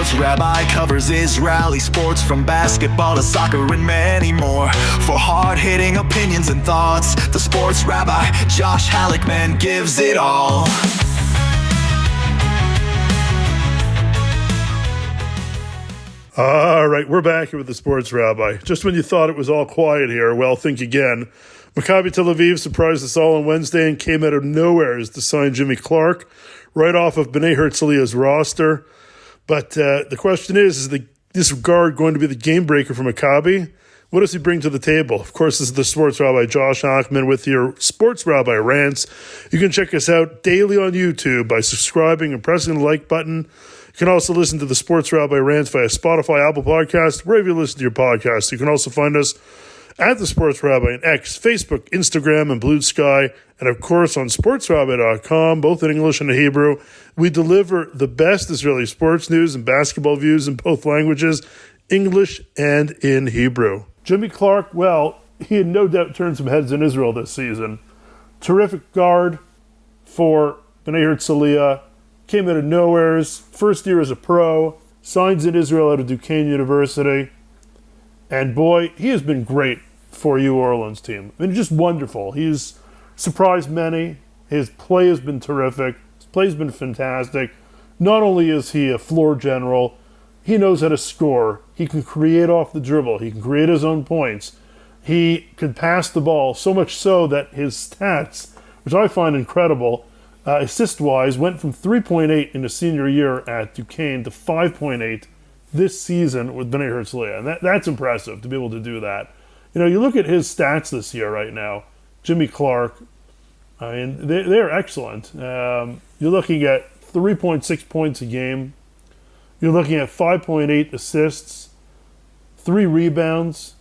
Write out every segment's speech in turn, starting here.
Sports Rabbi covers Israeli sports from basketball to soccer and many more. For hard-hitting opinions and thoughts, the Sports Rabbi Josh Halickman gives it all. All right, we're back here with the Sports Rabbi. Just when you thought it was all quiet here, well, think again. Maccabi Tel Aviv surprised us all on Wednesday and came out of nowhere to sign Jimmy Clark right off of Bnei Herzliya's roster. But the question is this guard going to be the game breaker for Maccabi? What does he bring to the table? Of course, this is the Sports Rabbi Josh Halickman with your Sports Rabbi Rants. You can check us out daily on YouTube by subscribing and pressing the like button. You can also listen to the Sports Rabbi Rants via Spotify, Apple Podcasts, wherever you listen to your podcasts. You can also find us at the Sports Rabbi on X, Facebook, Instagram, and Blue Sky, and of course on sportsrabbi.com, both in English and in Hebrew. We deliver the best Israeli sports news and basketball views in both languages, English and in Hebrew. Jimmy Clark, well, he had no doubt turned some heads in Israel this season. Terrific guard for Bnei Herzliya. Came out of nowheres, first year as a pro, signs in Israel out of Duquesne University. And boy, he has been great for New Orleans team. I mean, just wonderful. He's surprised many. His play has been terrific. His play has been fantastic. Not only is he a floor general, he knows how to score. He can create off the dribble. He can create his own points. He can pass the ball, so much so that his stats, which I find incredible, assist-wise, went from 3.8 in his senior year at Duquesne to 5.8 this season with Bnei Herzliya. And that's impressive to be able to do that. You know, you look at his stats this year right now, Jimmy Clark, and they're excellent. You're looking at 3.6 points a game. You're looking at 5.8 assists, 3 rebounds,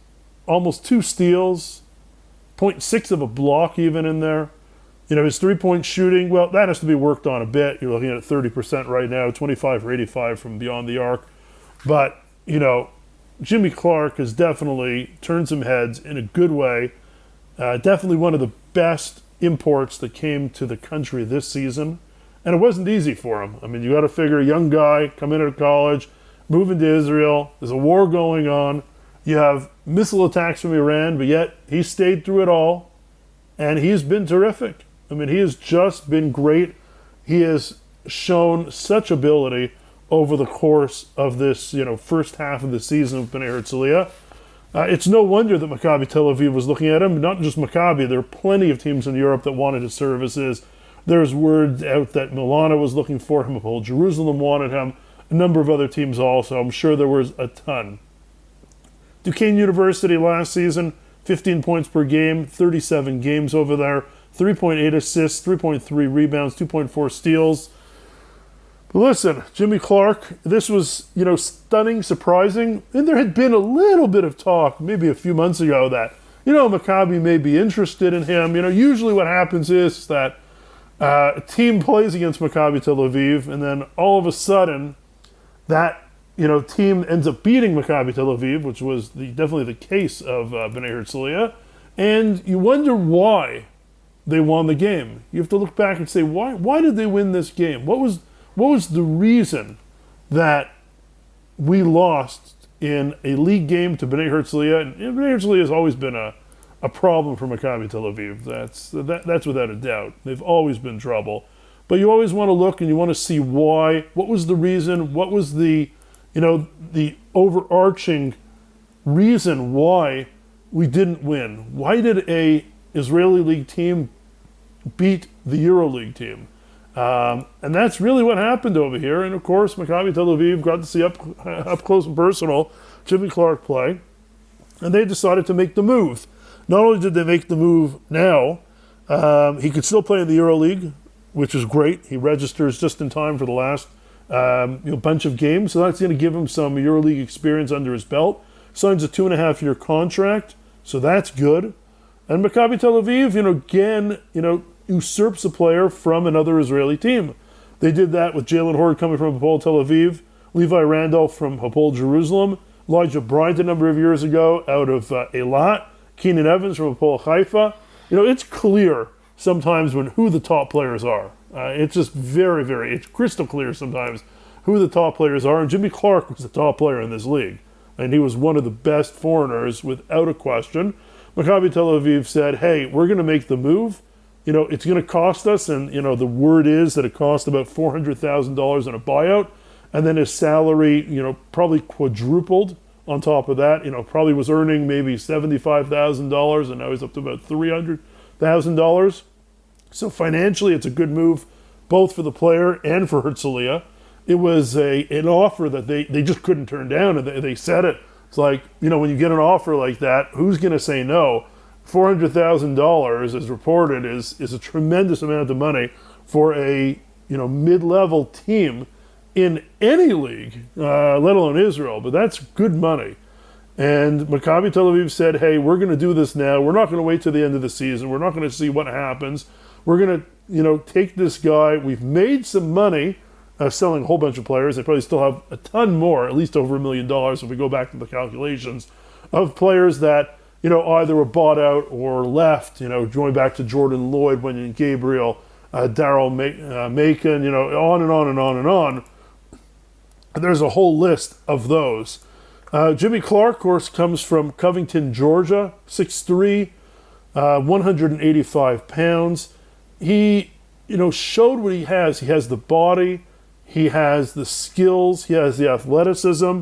almost 2 steals, 0.6 of a block even in there. You know, his three-point shooting, well, that has to be worked on a bit. You're looking at 30% right now, 25 for 85 from beyond the arc. But, you know, Jimmy Clark has definitely turned some heads in a good way. Definitely one of the best imports that came to the country this season. And it wasn't easy for him. I mean, you got to figure a young guy coming out of college, moving to Israel. There's a war going on. You have missile attacks from Iran, but yet he stayed through it all. And he's been terrific. I mean, he has just been great. He has shown such ability over the course of this, first half of the season of Bnei Herzliya. It's no wonder that Maccabi Tel Aviv was looking at him. Not just Maccabi. There are plenty of teams in Europe that wanted his services. There's word out that Milano was looking for him. Whole Jerusalem wanted him. A number of other teams also. I'm sure there was a ton. Duquesne University last season, 15 points per game, 37 games over there, 3.8 assists, 3.3 rebounds, 2.4 steals. But listen, Jimmy Clark, this was, stunning, surprising. And there had been a little bit of talk, maybe a few months ago, that, Maccabi may be interested in him. Usually what happens is that a team plays against Maccabi Tel Aviv, and then all of a sudden, that team ends up beating Maccabi Tel Aviv, which was definitely the case of Bnei Herzliya, and you wonder why they won the game. You have to look back and say, why did they win this game? What was the reason that we lost in a league game to Bnei Herzliya? And Bnei Herzliya has always been a problem for Maccabi Tel Aviv. That's without a doubt. They've always been trouble. But you always want to look and you want to see why. What was the reason? What was the overarching reason why we didn't win? Why did a Israeli league team beat the EuroLeague team? And that's really what happened over here. And of course, Maccabi Tel Aviv got to see up close and personal Jimmy Clark play. And they decided to make the move. Not only did they make the move now, he could still play in the EuroLeague, which is great. He registers just in time for the last bunch of games. So that's going to give him some EuroLeague experience under his belt. Signs a 2.5-year contract. So that's good. And Maccabi Tel Aviv, again, usurps a player from another Israeli team. They did that with Jalen Horde coming from Hapoel Tel Aviv, Levi Randolph from Hapoel Jerusalem, Elijah Bryant a number of years ago out of Eilat, Keenan Evans from Hapoel Haifa. It's clear sometimes who the top players are. It's just very, very, it's crystal clear sometimes who the top players are, and Jimmy Clark was the top player in this league. And he was one of the best foreigners without a question. Maccabi Tel Aviv said, hey, we're going to make the move. It's going to cost us, and, the word is that it cost about $400,000 in a buyout, and then his salary, probably quadrupled on top of that. Probably was earning maybe $75,000, and now he's up to about $300,000. So financially, it's a good move, both for the player and for Herzliya. It was an offer that they just couldn't turn down, and they said it. It's like, when you get an offer like that, who's going to say no? $400,000, as reported, is a tremendous amount of money for a mid-level team in any league, let alone Israel. But that's good money. And Maccabi Tel Aviv said, hey, we're going to do this now. We're not going to wait till the end of the season. We're not going to see what happens. We're going to take this guy. We've made some money selling a whole bunch of players. They probably still have a ton more, at least over $1 million if we go back to the calculations, of players that either were bought out or left, going back to Jordan Lloyd, Wenyan Gabriel, Daryl Macon, on and on and on and on. And there's a whole list of those. Jimmy Clark, of course, comes from Covington, Georgia, 6'3", 185 pounds. He, showed what he has. He has the body. He has the skills. He has the athleticism.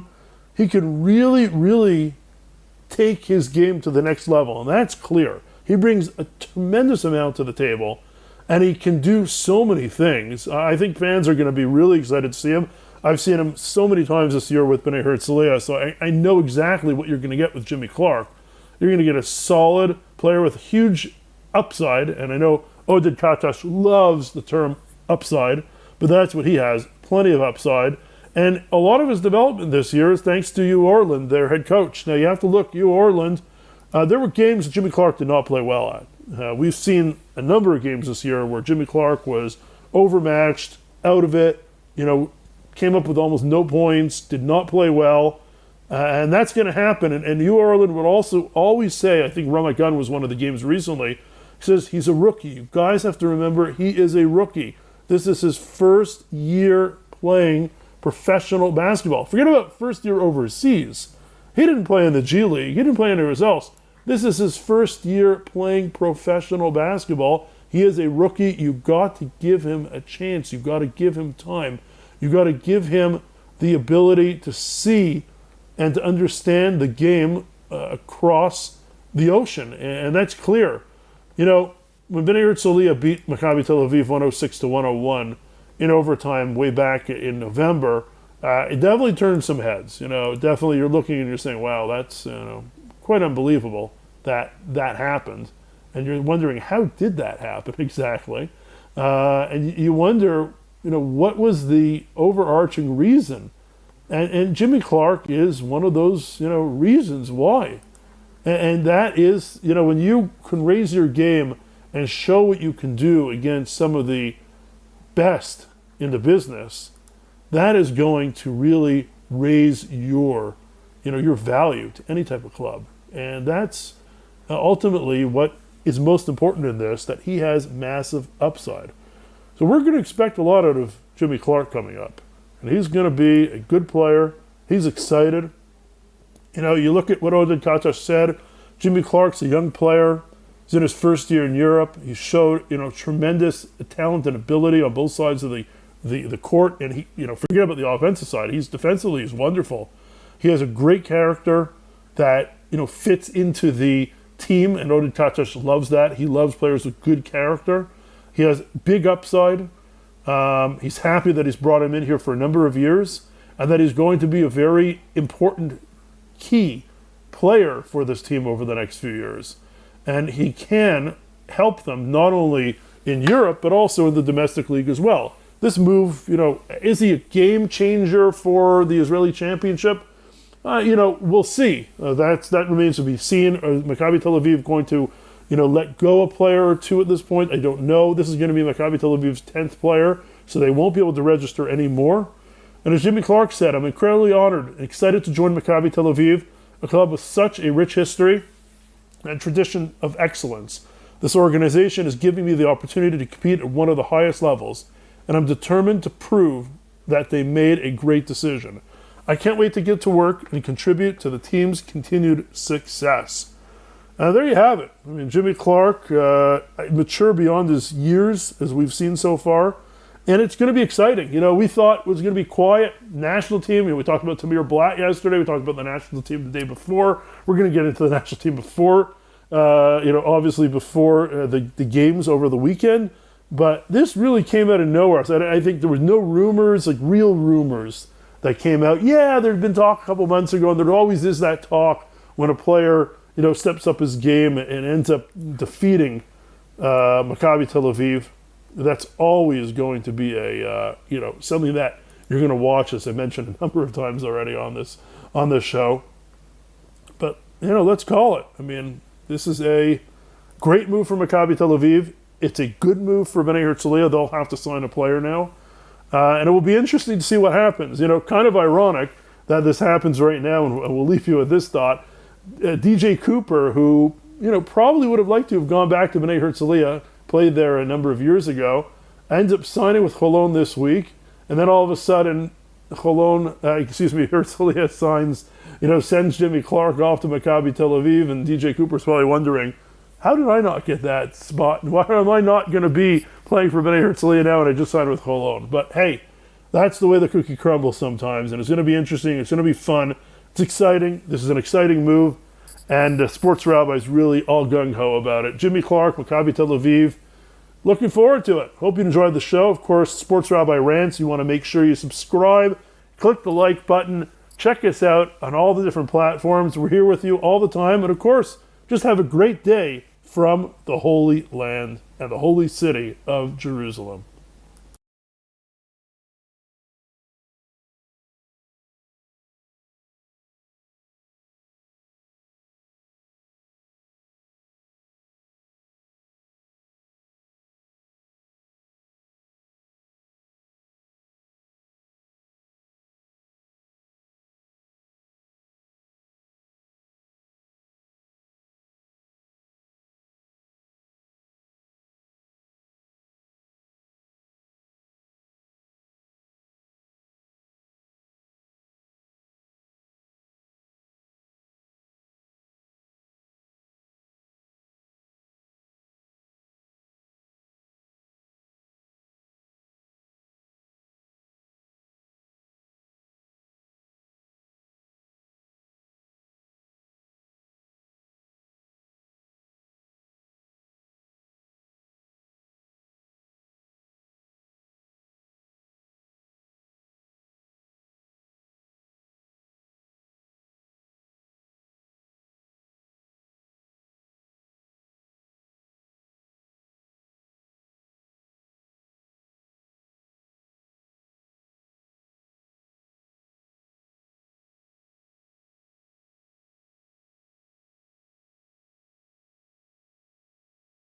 He can really, really take his game to the next level, and that's clear. He brings a tremendous amount to the table, and he can do so many things. I think fans are going to be really excited to see him. I've seen him so many times this year with Bnei Herzliya, so I know exactly what you're going to get with Jimmy Clark. You're going to get a solid player with huge upside, and I know Oded Katash loves the term upside, but that's what he has, plenty of upside. And a lot of his development this year is thanks to Hugh Orland, their head coach. Now, you have to look, Hugh Orland, there were games that Jimmy Clark did not play well at. We've seen a number of games this year where Jimmy Clark was overmatched, out of it, came up with almost no points, did not play well, and that's going to happen. And Hugh Orland would also always say, I think Ramat Gan was one of the games recently, he says he's a rookie. You guys have to remember he is a rookie. This is his first year playing professional basketball. Forget about first year overseas. He didn't play in the G League. He didn't play anywhere else. This is his first year playing professional basketball. He is a rookie. You've got to give him a chance. You've got to give him time. You've got to give him the ability to see and to understand the game across the ocean. And that's clear. When Bnei Herzliya beat Maccabi Tel Aviv 106-101 in overtime way back in November, it definitely turned some heads. Definitely you're looking and you're saying, wow, that's quite unbelievable that happened. And you're wondering, how did that happen exactly? And you wonder, what was the overarching reason? And Jimmy Clark is one of those, reasons why. And that is, when you can raise your game and show what you can do against some of the best in the business, that is going to really raise your value to any type of club. And that's ultimately what is most important in this, that he has massive upside. So we're going to expect a lot out of Jimmy Clark coming up. And he's going to be a good player. He's excited. You look at what Oded Katash said. Jimmy Clark's a young player. He's in his first year in Europe. He showed, tremendous talent and ability on both sides of the court. And he, forget about the offensive side. Defensively, he's wonderful. He has a great character that, fits into the team. And Oded Katash loves that. He loves players with good character. He has big upside. He's happy that he's brought him in here for a number of years and that he's going to be a very important key player for this team over the next few years. And he can help them not only in Europe, but also in the domestic league as well. This move, is he a game changer for the Israeli championship? We'll see. That remains to be seen. Is Maccabi Tel Aviv going to, let go a player or two at this point? I don't know. This is going to be Maccabi Tel Aviv's 10th player, so they won't be able to register anymore. And as Jimmy Clark said, I'm incredibly honored and excited to join Maccabi Tel Aviv, a club with such a rich history and tradition of excellence. This organization is giving me the opportunity to compete at one of the highest levels, and I'm determined to prove that they made a great decision. I can't wait to get to work and contribute to the team's continued success. There you have it. I mean, Jimmy Clark, mature beyond his years, as we've seen so far. And it's going to be exciting. You know, we thought it was going to be quiet. National team, we talked about Tamir Blatt yesterday. We talked about the national team the day before. We're going to get into the national team before, obviously before the games over the weekend. But this really came out of nowhere. So I think there was no rumors, like real rumors, that came out. Yeah, there had been talk a couple months ago, and there always is that talk when a player, steps up his game and ends up defeating Maccabi Tel Aviv. That's always going to be a something that you're going to watch, as I mentioned a number of times already on this show. But let's call it. I mean, this is a great move for Maccabi Tel Aviv. It's a good move for Bnei Herzliya. They'll have to sign a player now, and it will be interesting to see what happens. Kind of ironic that this happens right now, and we'll leave you with this thought. DJ Cooper, who probably would have liked to have gone back to Bnei Herzliya, played there a number of years ago, ends up signing with Cholon this week, and then all of a sudden, Herzliya sends Jimmy Clark off to Maccabi Tel Aviv, and DJ Cooper's probably wondering, how did I not get that spot? Why am I not going to be playing for Bnei Herzliya now, and I just signed with Cholon? But hey, that's the way the cookie crumbles sometimes, and it's going to be interesting, it's going to be fun, it's exciting, this is an exciting move, and Sports Rabbi is really all gung-ho about it. Jimmy Clark, Maccabi Tel Aviv, looking forward to it. Hope you enjoyed the show. Of course, Sports Rabbi Rants, you want to make sure you subscribe, click the like button, check us out on all the different platforms. We're here with you all the time, and of course, just have a great day from the Holy Land and the holy city of Jerusalem.